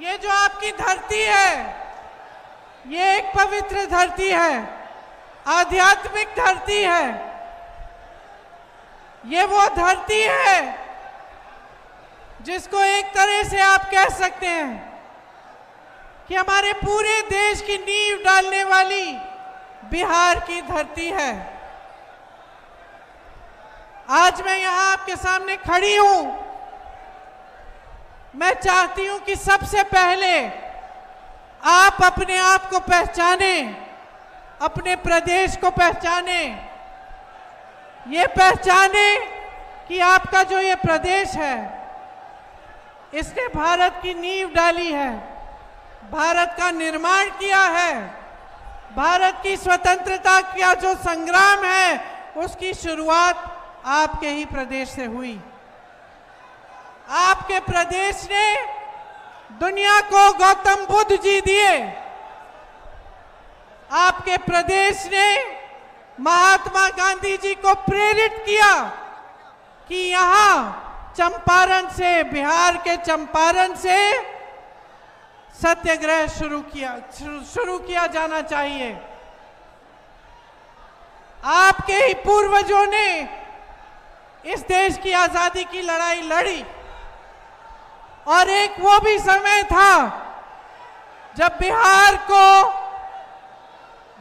ये जो आपकी धरती है, ये एक पवित्र धरती है, आध्यात्मिक धरती है। ये वो धरती है जिसको एक तरह से आप कह सकते हैं कि हमारे पूरे देश की नींव डालने वाली बिहार की धरती है। आज मैं यहां आपके सामने खड़ी हूं। मैं चाहती हूं कि सबसे पहले आप अपने आप को पहचाने, अपने प्रदेश को पहचाने, ये पहचाने कि आपका जो ये प्रदेश है, इसने भारत की नींव डाली है, भारत का निर्माण किया है, भारत की स्वतंत्रता का जो संग्राम है उसकी शुरुआत आपके ही प्रदेश से हुई। आपके प्रदेश ने दुनिया को गौतम बुद्ध जी दिए। आपके प्रदेश ने महात्मा गांधी जी को प्रेरित किया कि यहां चंपारण से, बिहार के चंपारण से सत्याग्रह शुरू किया जाना चाहिए। आपके ही पूर्वजों ने इस देश की आजादी की लड़ाई लड़ी और एक वो भी समय था जब बिहार को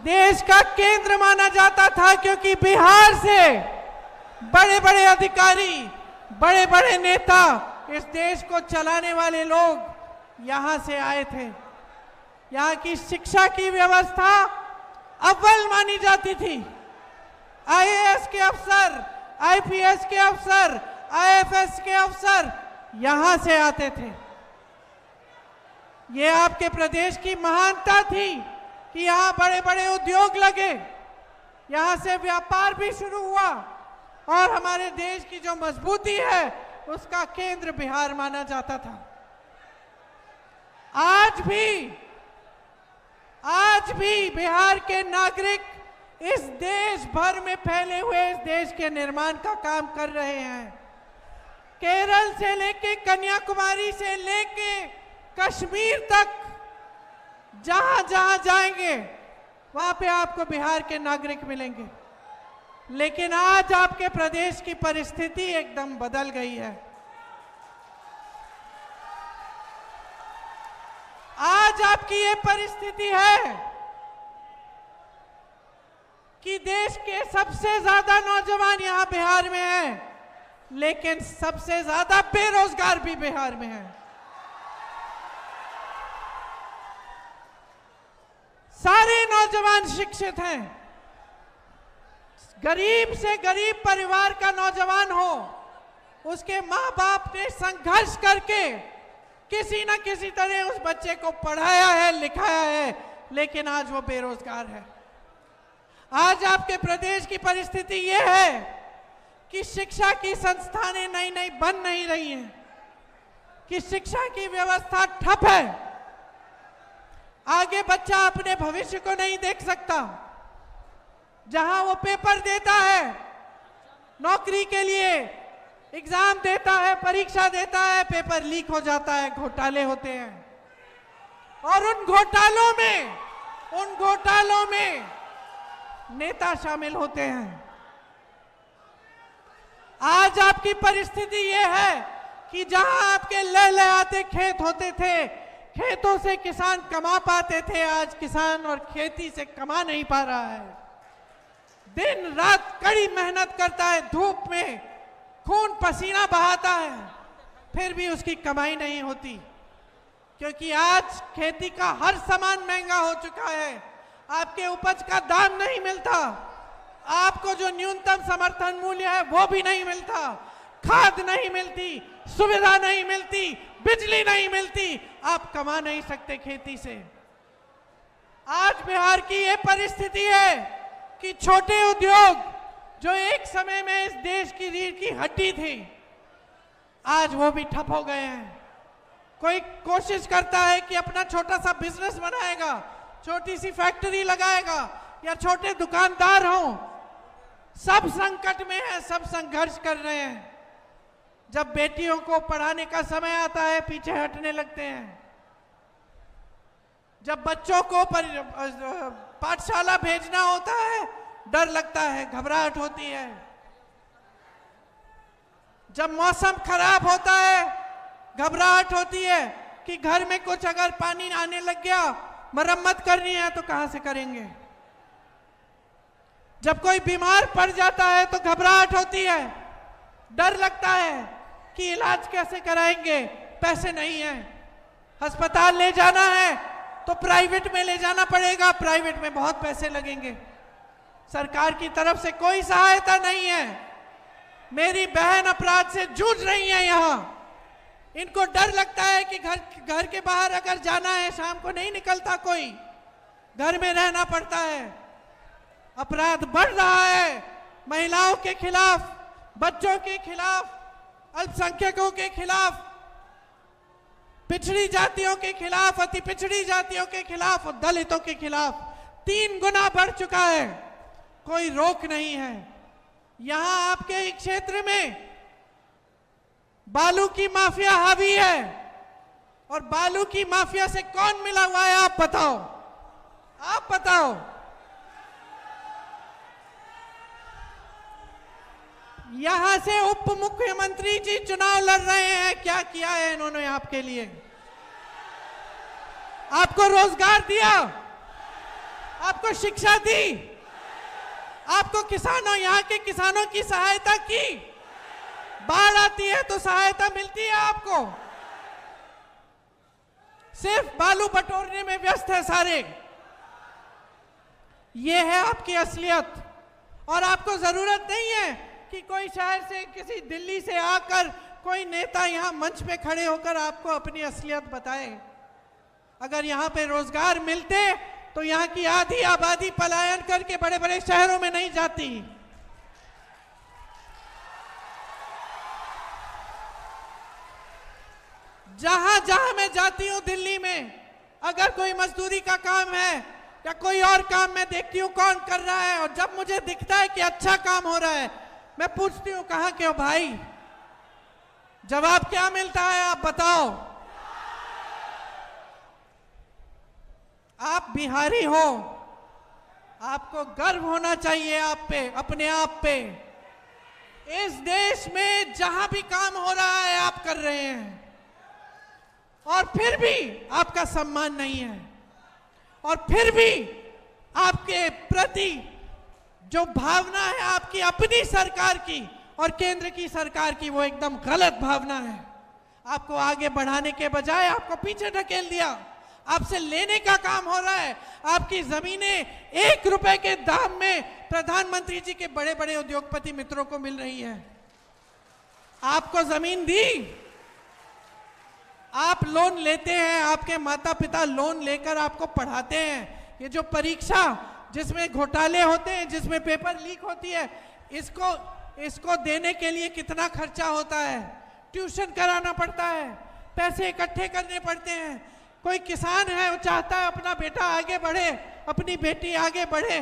देश का केंद्र माना जाता था, क्योंकि बिहार से बड़े बड़े अधिकारी, बड़े बड़े नेता, इस देश को चलाने वाले लोग यहां से आए थे। यहां की शिक्षा की व्यवस्था अव्वल मानी जाती थी। आईएएस के अफसर, आईपीएस के अफसर, आईएफएस के अफसर यहां से आते थे। ये आपके प्रदेश की महानता थी कि यहां बड़े बड़े उद्योग लगे, यहां से व्यापार भी शुरू हुआ और हमारे देश की जो मजबूती है उसका केंद्र बिहार माना जाता था। आज भी बिहार के नागरिक इस देश भर में फैले हुए इस देश के निर्माण का काम कर रहे हैं। केरल से लेके कन्याकुमारी से लेके कश्मीर तक जहां जहां जाएंगे वहां पे आपको बिहार के नागरिक मिलेंगे। लेकिन आज आपके प्रदेश की परिस्थिति एकदम बदल गई है। आज आपकी ये परिस्थिति है कि देश के सबसे ज्यादा नौजवान यहां बिहार में हैं, लेकिन सबसे ज्यादा बेरोजगार भी बिहार में हैं। सारे नौजवान शिक्षित हैं। गरीब से गरीब परिवार का नौजवान हो, उसके माँ बाप ने संघर्ष करके किसी न किसी तरह उस बच्चे को पढ़ाया है, लिखाया है, लेकिन आज वो बेरोजगार है। आज आपके प्रदेश की परिस्थिति ये है कि शिक्षा की संस्थानें नई नई बन नहीं रही हैं, कि शिक्षा की व्यवस्था ठप है। आगे बच्चा अपने भविष्य को नहीं देख सकता। जहां वो पेपर देता है नौकरी के लिए, एग्जाम देता है, परीक्षा देता है, पेपर लीक हो जाता है, घोटाले होते हैं और उन घोटालों में नेता शामिल होते हैं। आज आपकी परिस्थिति ये है कि जहां आपके लहलहाते खेत होते थे, खेतों से किसान कमा पाते थे, आज किसान और खेती से कमा नहीं पा रहा है। दिन रात कड़ी मेहनत करता है, धूप में खून पसीना बहाता है, फिर भी उसकी कमाई नहीं होती, क्योंकि आज खेती का हर सामान महंगा हो चुका है। आपके उपज का दाम नहीं मिलता, आपको जो न्यूनतम समर्थन मूल्य है वो भी नहीं मिलता, खाद नहीं मिलती, सुविधा नहीं मिलती, बिजली नहीं मिलती, आप कमा नहीं सकते खेती से। आज बिहार की ये परिस्थिति है कि छोटे उद्योग जो एक समय में इस देश की रीढ़ की हड्डी थी, आज वो भी ठप हो गए हैं। कोई कोशिश करता है कि अपना छोटा सा बिजनेस बनाएगा, छोटी सी फैक्ट्री लगाएगा या छोटे दुकानदार हों, सब संकट में है, सब संघर्ष कर रहे हैं। जब बेटियों को पढ़ाने का समय आता है पीछे हटने लगते हैं। जब बच्चों को पाठशाला भेजना होता है, डर लगता है, घबराहट होती है। जब मौसम खराब होता है, घबराहट होती है कि घर में कुछ अगर पानी आने लग गया, मरम्मत करनी है तो कहां से करेंगे। जब कोई बीमार पड़ जाता है तो घबराहट होती है, डर लगता है कि इलाज कैसे कराएंगे, पैसे नहीं है। अस्पताल ले जाना है तो प्राइवेट में ले जाना पड़ेगा, प्राइवेट में बहुत पैसे लगेंगे। सरकार की तरफ से कोई सहायता नहीं है। मेरी बहन अपराध से जूझ रही है यहां। इनको डर लगता है कि घर के बाहर अगर जाना है, शाम को नहीं निकलता कोई, घर में रहना पड़ता है। अपराध बढ़ रहा है, महिलाओं के खिलाफ, बच्चों के खिलाफ, अल्पसंख्यकों के खिलाफ, पिछड़ी जातियों के खिलाफ, अति पिछड़ी जातियों के खिलाफ और दलितों के खिलाफ 3 गुना बढ़ चुका है। कोई रोक नहीं है। यहां आपके एक क्षेत्र में बालू की माफिया हावी है, और बालू की माफिया से कौन मिला हुआ है, आप बताओ, आप बताओ। यहां से उप मुख्यमंत्री जी चुनाव लड़ रहे हैं। क्या किया है इन्होंने आपके लिए? आपको रोजगार दिया, आपको शिक्षा दी, आपको किसानों, यहां के किसानों की सहायता की। बाढ़ आती है तो सहायता मिलती है आपको। सिर्फ बालू बटोरने में व्यस्त है सारे। ये है आपकी असलियत। और आपको जरूरत नहीं है कि कोई शहर से, किसी दिल्ली से आकर कोई नेता यहां मंच पे खड़े होकर आपको अपनी असलियत बताए। अगर यहां पे रोजगार मिलते तो यहां की आधी आबादी पलायन करके बड़े बड़े शहरों में नहीं जाती। जहां जहां मैं जाती हूं दिल्ली में, अगर कोई मजदूरी का काम है या कोई और काम मैं देखती हूं कौन कर रहा है, और जब मुझे दिखता है कि अच्छा काम हो रहा है, मैं पूछती हूं कहां के हो भाई? जवाब क्या मिलता है, आप बताओ। आप बिहारी हो, आपको गर्व होना चाहिए आप पे, अपने आप पे। इस देश में जहां भी काम हो रहा है आप कर रहे हैं, और फिर भी आपका सम्मान नहीं है, और फिर भी आपके प्रति जो भावना है आपकी अपनी सरकार की और केंद्र की सरकार की, वो एकदम गलत भावना है। आपको आगे बढ़ाने के बजाय आपको पीछे ढकेल दिया। आपसे लेने का काम हो रहा है। आपकी जमीनें 1 रुपए के दाम में प्रधानमंत्री जी के बड़े बड़े उद्योगपति मित्रों को मिल रही है। आपको जमीन दी, आप लोन लेते हैं, आपके माता पिता लोन लेकर आपको पढ़ाते हैं। ये जो परीक्षा जिसमें घोटाले होते हैं, जिसमें पेपर लीक होती है, इसको देने के लिए कितना खर्चा होता है। ट्यूशन कराना पड़ता है, पैसे इकट्ठे करने पड़ते हैं। कोई किसान है, वो चाहता है अपना बेटा आगे बढ़े, अपनी बेटी आगे बढ़े,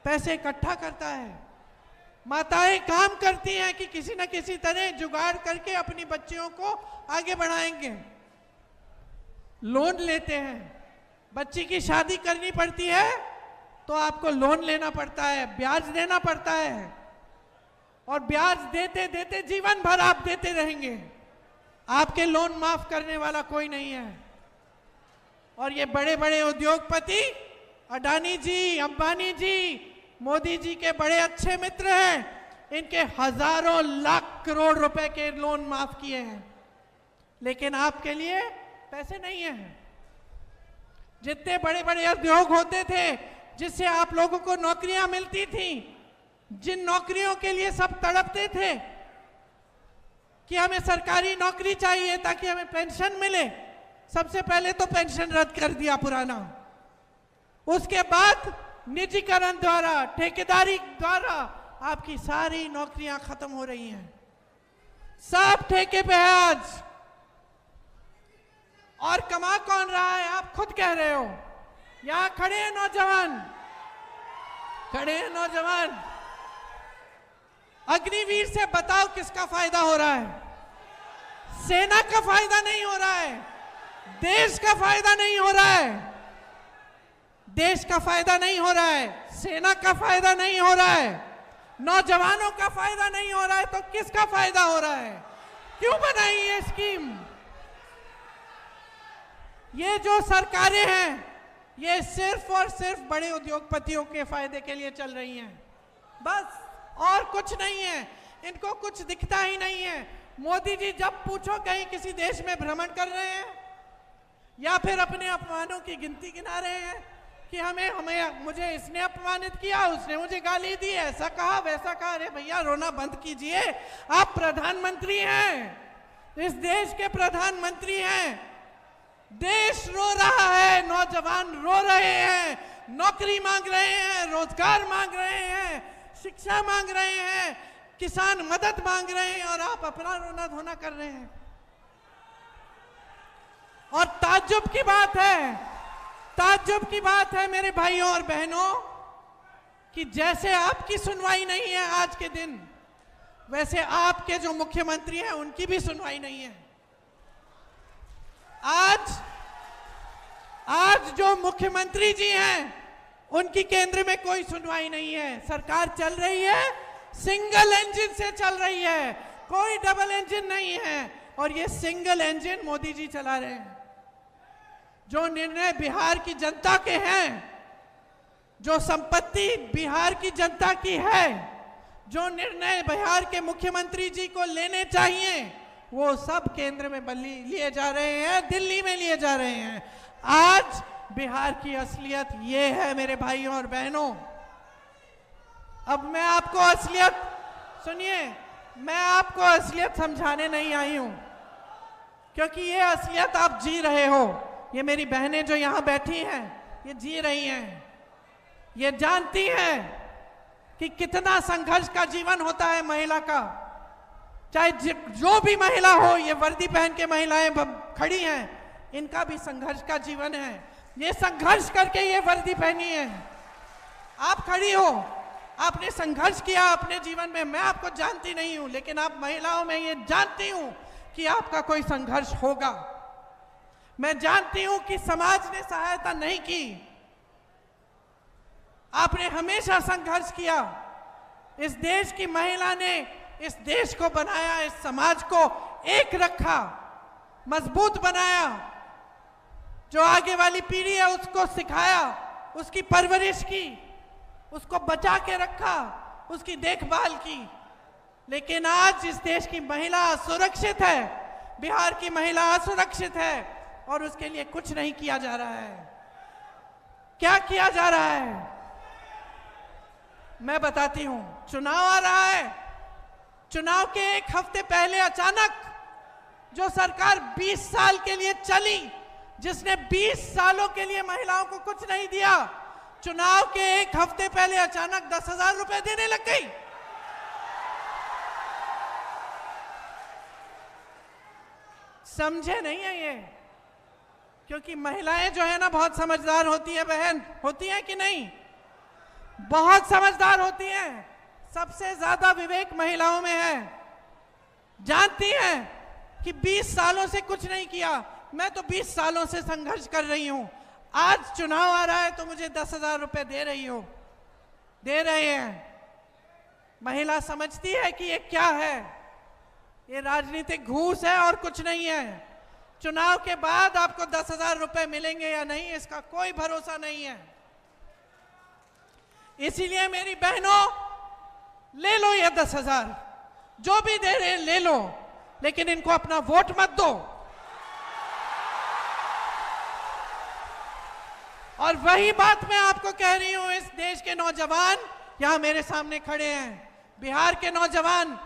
पैसे इकट्ठा करता है। माताएं काम करती हैं कि किसी न किसी तरह जुगाड़ करके अपनी बच्चियों को आगे बढ़ाएंगे। लोन लेते हैं, बच्ची की शादी करनी पड़ती है तो आपको लोन लेना पड़ता है, ब्याज देना पड़ता है, और ब्याज देते देते जीवन भर आप देते रहेंगे। आपके लोन माफ करने वाला कोई नहीं है। और ये बड़े बड़े उद्योगपति, अडानी जी, अंबानी जी, मोदी जी के बड़े अच्छे मित्र हैं। इनके हजारों लाख करोड़ रुपए के लोन माफ किए हैं, लेकिन आपके लिए पैसे नहीं है। जितने बड़े बड़े उद्योग होते थे जिससे आप लोगों को नौकरियां मिलती थी, जिन नौकरियों के लिए सब तड़पते थे कि हमें सरकारी नौकरी चाहिए ताकि हमें पेंशन मिले, सबसे पहले तो पेंशन रद्द कर दिया पुराना। उसके बाद निजीकरण द्वारा, ठेकेदारी द्वारा आपकी सारी नौकरियां खत्म हो रही हैं। सब ठेके पे है आज। और कमा कौन रहा है? आप खुद कह रहे हो। यहां खड़े हैं नौजवान, खड़े हैं नौजवान। अग्निवीर से बताओ किसका फायदा हो रहा है? सेना का फायदा नहीं हो रहा है, देश का फायदा नहीं हो रहा है। देश का फायदा नहीं हो रहा है, सेना का फायदा नहीं हो रहा है, नौजवानों का फायदा नहीं हो रहा है, तो किसका फायदा हो रहा है? क्यों बनाई ये स्कीम? ये जो सरकारें हैं ये सिर्फ और सिर्फ बड़े उद्योगपतियों के फायदे के लिए चल रही हैं, बस, और कुछ नहीं है। इनको कुछ दिखता ही नहीं है। मोदी जी जब पूछो कहीं किसी देश में भ्रमण कर रहे हैं या फिर अपने अपमानों की गिनती गिना रहे हैं कि मुझे इसने अपमानित किया, उसने मुझे गाली दी, ऐसा कहा वैसा कहा। अरे भैया रोना बंद कीजिए, आप प्रधानमंत्री हैं, इस देश के प्रधानमंत्री हैं। देश रो रहा है, नौजवान रो रहे हैं, नौकरी मांग रहे हैं, रोजगार मांग रहे हैं, शिक्षा मांग रहे हैं, किसान मदद मांग रहे हैं, और आप अपना रोना धोना कर रहे हैं। और ताज्जुब की बात है मेरे भाइयों और बहनों कि जैसे आपकी सुनवाई नहीं है आज के दिन, वैसे आपके जो मुख्यमंत्री हैं उनकी भी सुनवाई नहीं है। आज जो मुख्यमंत्री जी हैं उनकी केंद्र में कोई सुनवाई नहीं है। सरकार चल रही है, सिंगल इंजन से चल रही है, कोई डबल इंजन नहीं है, और ये सिंगल इंजन मोदी जी चला रहे हैं। जो निर्णय बिहार की जनता के हैं, जो संपत्ति बिहार की जनता की है, जो निर्णय बिहार के मुख्यमंत्री जी को लेने चाहिए, वो सब केंद्र में लिए जा रहे हैं, दिल्ली में लिए जा रहे हैं। आज बिहार की असलियत ये है मेरे भाइयों और बहनों। अब मैं आपको असलियत सुनिए, मैं आपको असलियत समझाने नहीं आई हूं, क्योंकि ये असलियत आप जी रहे हो। ये मेरी बहनें जो यहां बैठी हैं ये जी रही हैं, ये जानती हैं कि कितना संघर्ष का जीवन होता है महिला का। चाहे जो भी महिला हो, ये वर्दी पहन के महिलाएं खड़ी हैं, इनका भी संघर्ष का जीवन है। ये संघर्ष करके ये वर्दी पहनी है। आप खड़ी हो, आपने संघर्ष किया अपने जीवन में। मैं आपको जानती नहीं हूं, लेकिन आप महिलाओं में ये जानती हूं कि आपका कोई संघर्ष होगा। मैं जानती हूं कि समाज ने सहायता नहीं की, आपने हमेशा संघर्ष किया। इस देश की महिला ने इस देश को बनाया, इस समाज को एक रखा, मजबूत बनाया। जो आगे वाली पीढ़ी है उसको सिखाया, उसकी परवरिश की, उसको बचा के रखा, उसकी देखभाल की। लेकिन आज इस देश की महिला असुरक्षित है, बिहार की महिला असुरक्षित है, और उसके लिए कुछ नहीं किया जा रहा है। क्या किया जा रहा है मैं बताती हूं। चुनाव आ रहा है, चुनाव के एक हफ्ते पहले अचानक जो सरकार 20 साल के लिए चली, जिसने 20 सालों के लिए महिलाओं को कुछ नहीं दिया, चुनाव के एक हफ्ते पहले अचानक 10,000 रुपए देने लग गई। समझे नहीं है ये? क्योंकि महिलाएं जो है ना बहुत समझदार होती है बहन, होती है कि नहीं? बहुत समझदार होती हैं। सबसे ज्यादा विवेक महिलाओं में है। जानती हैं कि 20 सालों से कुछ नहीं किया, मैं तो 20 सालों से संघर्ष कर रही हूं। आज चुनाव आ रहा है तो मुझे 10,000 रुपए दे रहे हैं। महिला समझती है कि ये क्या है, ये राजनीतिक घूस है और कुछ नहीं है। चुनाव के बाद आपको 10,000 रुपए मिलेंगे या नहीं, इसका कोई भरोसा नहीं है। इसीलिए मेरी बहनों, ले लो ये 10,000, जो भी दे रहे ले लो, लेकिन इनको अपना वोट मत दो। और वही बात मैं आपको कह रही हूं, इस देश के नौजवान यहां मेरे सामने खड़े हैं, बिहार के नौजवान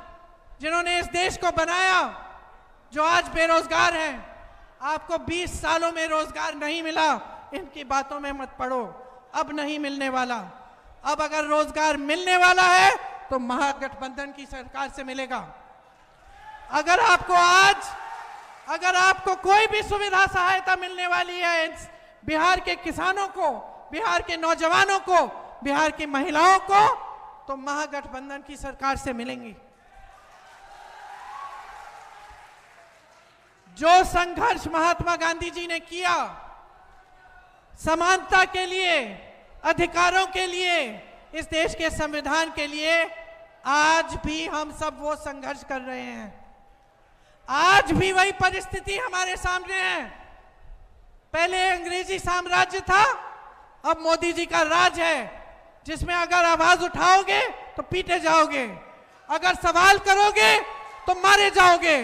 जिन्होंने इस देश को बनाया, जो आज बेरोजगार हैं। आपको 20 सालों में रोजगार नहीं मिला, इनकी बातों में मत पड़ो, अब नहीं मिलने वाला। अब अगर रोजगार मिलने वाला है तो महागठबंधन की सरकार से मिलेगा। अगर आपको कोई भी सुविधा सहायता मिलने वाली है बिहार के किसानों को, बिहार के नौजवानों को, बिहार की महिलाओं को, तो महागठबंधन की सरकार से मिलेंगी। जो संघर्ष महात्मा गांधी जी ने किया, समानता के लिए, अधिकारों के लिए, इस देश के संविधान के लिए आज भी हम सब वो संघर्ष कर रहे हैं। आज भी वही परिस्थिति हमारे सामने है। पहले अंग्रेजी साम्राज्य था, अब मोदी जी का राज है, जिसमें अगर आवाज उठाओगे तो पीटे जाओगे, अगर सवाल करोगे तो मारे जाओगे,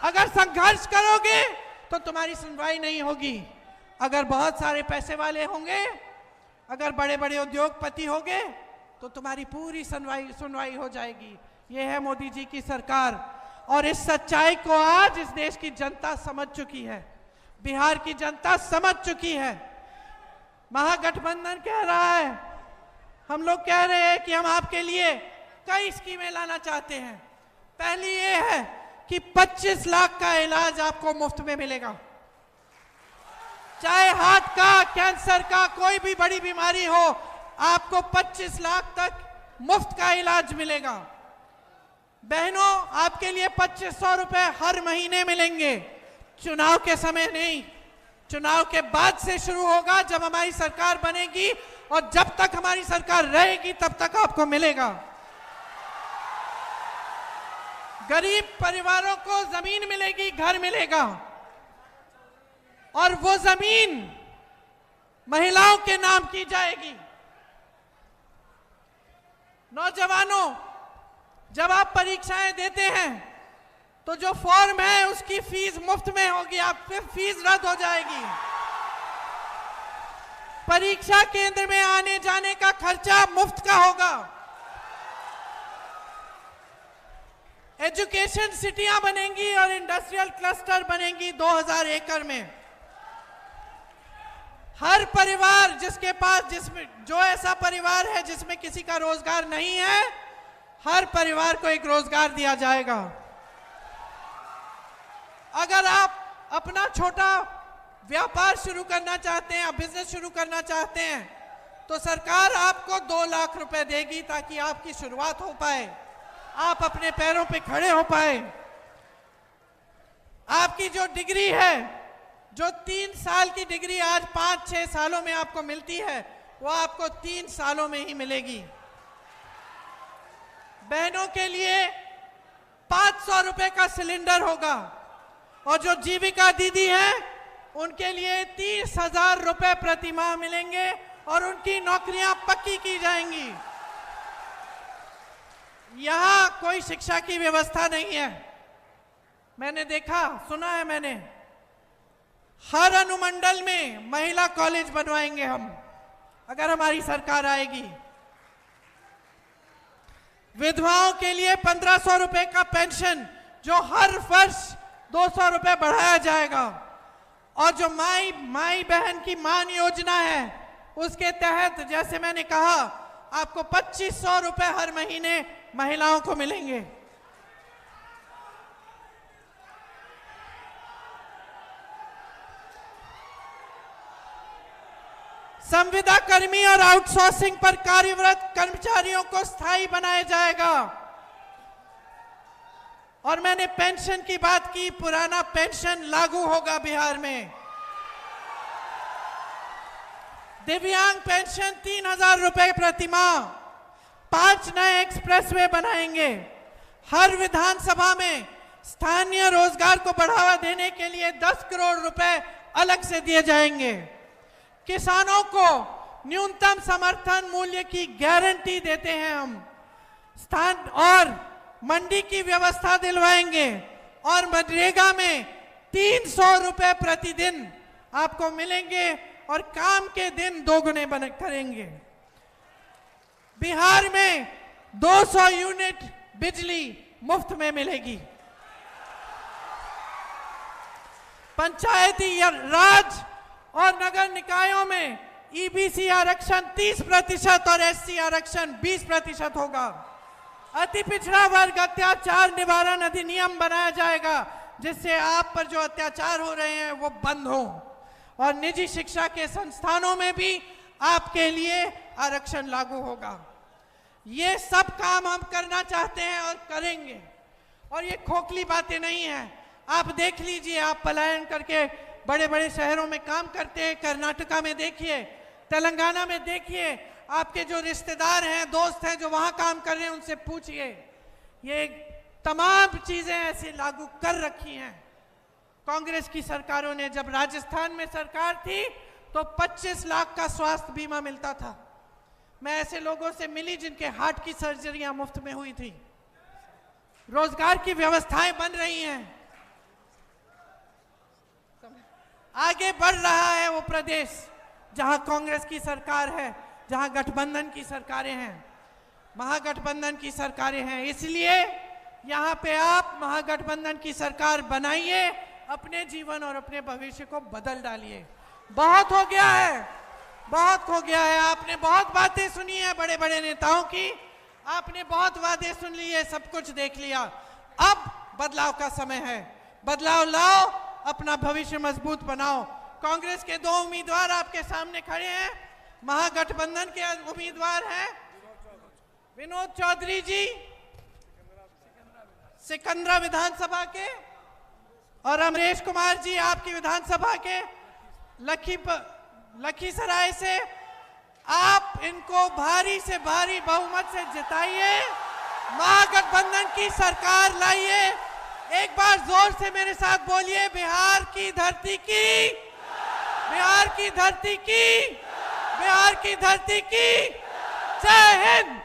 अगर संघर्ष करोगे तो तुम्हारी सुनवाई नहीं होगी। अगर बहुत सारे पैसे वाले होंगे, अगर बड़े बड़े उद्योगपति होंगे तो तुम्हारी पूरी सुनवाई हो जाएगी। ये है मोदी जी की सरकार और इस सच्चाई को आज इस देश की जनता समझ चुकी है, बिहार की जनता समझ चुकी है। महागठबंधन कह रहा है, हम लोग कह रहे हैं कि हम आपके लिए कई स्कीमें लाना चाहते हैं। पहली ये है कि 25 लाख का इलाज आपको मुफ्त में मिलेगा, चाहे हार्ट का, कैंसर का, कोई भी बड़ी बीमारी हो, आपको 25 लाख तक मुफ्त का इलाज मिलेगा। बहनों, आपके लिए 2500 रुपए हर महीने मिलेंगे। चुनाव के समय नहीं, चुनाव के बाद से शुरू होगा, जब हमारी सरकार बनेगी, और जब तक हमारी सरकार रहेगी तब तक आपको मिलेगा। गरीब परिवारों को जमीन मिलेगी, घर मिलेगा, और वो जमीन महिलाओं के नाम की जाएगी। नौजवानों, जब आप परीक्षाएं देते हैं तो जो फॉर्म है उसकी फीस मुफ्त में होगी, आप फिर फीस रद्द हो जाएगी। परीक्षा केंद्र में आने जाने का खर्चा मुफ्त का होगा। एजुकेशन सिटियां बनेंगी और इंडस्ट्रियल क्लस्टर बनेंगी 2000 एकड़ में। हर परिवार जिसके पास, जिसमें जो ऐसा परिवार है जिसमें किसी का रोजगार नहीं है, हर परिवार को एक रोजगार दिया जाएगा। अगर आप अपना छोटा व्यापार शुरू करना चाहते हैं, बिजनेस शुरू करना चाहते हैं, तो सरकार आपको 2 लाख रुपए देगी ताकि आपकी शुरुआत हो पाए, आप अपने पैरों पे खड़े हो पाए। आपकी जो डिग्री है, जो 3 साल की डिग्री आज 5-6 सालों में आपको मिलती है, वो आपको 3 सालों में ही मिलेगी। बहनों के लिए 500 रुपए का सिलेंडर होगा, और जो जीविका दीदी हैं उनके लिए 30,000 रुपए प्रति माह मिलेंगे और उनकी नौकरियां पक्की की जाएंगी। यहां कोई शिक्षा की व्यवस्था नहीं है। मैंने देखा, सुना है मैंने, हर अनुमंडल में महिला कॉलेज बनवाएंगे हम, अगर हमारी सरकार आएगी। विधवाओं के लिए 1500 रुपए का पेंशन, जो हर वर्ष 200 रुपए बढ़ाया जाएगा, और जो माई बहन की मान योजना है, उसके तहत जैसे मैंने कहा, आपको 2500 रुपए हर महीने महिलाओं को मिलेंगे। संविदा कर्मी और आउटसोर्सिंग पर कार्यरत कर्मचारियों को स्थायी बनाया जाएगा। और मैंने पेंशन की बात की, पुराना पेंशन लागू होगा बिहार में। दिव्यांग पेंशन 3000 रुपए प्रति माह। 5 नए एक्सप्रेसवे बनाएंगे। हर विधानसभा में स्थानीय रोजगार को बढ़ावा देने के लिए 10 करोड़ रुपए अलग से दिए जाएंगे। किसानों को न्यूनतम समर्थन मूल्य की गारंटी देते हैं हम। स्थान और मंडी की व्यवस्था दिलवाएंगे, और मनरेगा में 300 रुपए प्रतिदिन आपको मिलेंगे, और काम के दिन 2 गुने करेंगे। बिहार में 200 यूनिट बिजली मुफ्त में मिलेगी। पंचायती राज और नगर निकायों में ईबीसी आरक्षण 30% और एससी आरक्षण 20% होगा। अति पिछड़ा वर्ग अत्याचार निवारण अधिनियम बनाया जाएगा, जिससे आप पर जो अत्याचार हो रहे हैं वो बंद हो, और निजी शिक्षा के संस्थानों में भी आपके लिए आरक्षण लागू होगा। ये सब काम हम करना चाहते हैं और करेंगे, और ये खोखली बातें नहीं है। आप देख लीजिए, आप पलायन करके बड़े बड़े शहरों में काम करते हैं। कर्नाटका में देखिए, तेलंगाना में देखिए, आपके जो रिश्तेदार हैं, दोस्त हैं जो वहां काम कर रहे हैं, उनसे पूछिए। ये तमाम चीजें ऐसी लागू कर रखी हैं कांग्रेस की सरकारों ने। जब राजस्थान में सरकार थी तो 25 लाख का स्वास्थ्य बीमा मिलता था। मैं ऐसे लोगों से मिली जिनके हार्ट की सर्जरियां मुफ्त में हुई थी। रोजगार की व्यवस्थाएं बन रही हैं। आगे बढ़ रहा है वो प्रदेश जहां कांग्रेस की सरकार है, जहां गठबंधन की सरकारें हैं, महागठबंधन की सरकारें हैं। इसलिए यहां पे आप महागठबंधन की सरकार बनाइए, अपने जीवन और अपने भविष्य को बदल डालिए। बहुत हो गया है, बहुत हो गया है। आपने बहुत बातें सुनी है बड़े बड़े नेताओं की, आपने बहुत वादे सुन लिए, सब कुछ देख लिया। अब बदलाव का समय है। बदलाव लाओ, अपना भविष्य मजबूत बनाओ। कांग्रेस के 2 उम्मीदवार आपके सामने खड़े हैं, महागठबंधन के उम्मीदवार हैं विनोद चौधरी जी सिकंदरा विधानसभा के, और अमरेश कुमार जी आपकी विधानसभा के लखीसराय से। आप इनको भारी से भारी बहुमत से जिताइए, महागठबंधन की सरकार लाइए। एक बार जोर से मेरे साथ बोलिए, बिहार की धरती की, बिहार की धरती की, बिहार की धरती की। जय हिंद।